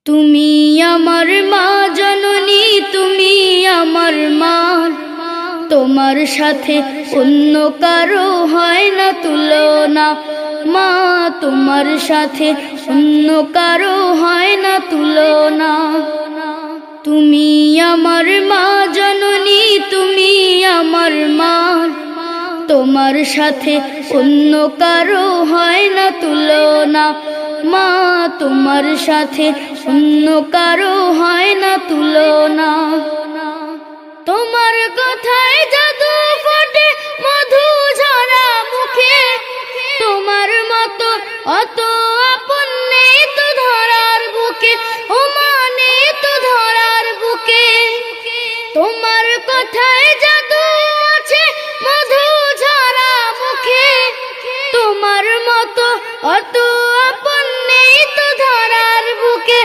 তুমি আমার মা জননী, তুমি আমার মা, তোমার সাথে অন্য কারো হয় না তুলনা। মা তোমার সাথে অন্য কারো হয় না তুলনা। তুমি আমার মা জননী, তুমি আমার মা, তোমার সাথে অন্য কারো হয় না তুলনা। মা তোমার সাথে অন্য কারো হয় না তুলনা। তোমার কথায় জাদু ফোটে মধু ঝরা মুখে, তোমার মতো অত আপন নেই তো ধরার বুকে, ও মা নেই তো ধরার বুকে। তোমার কথায় জাদু আছে মধু ঝরা মুখে, তোমার মতো অত আপন নেই তো ধরার বুকে,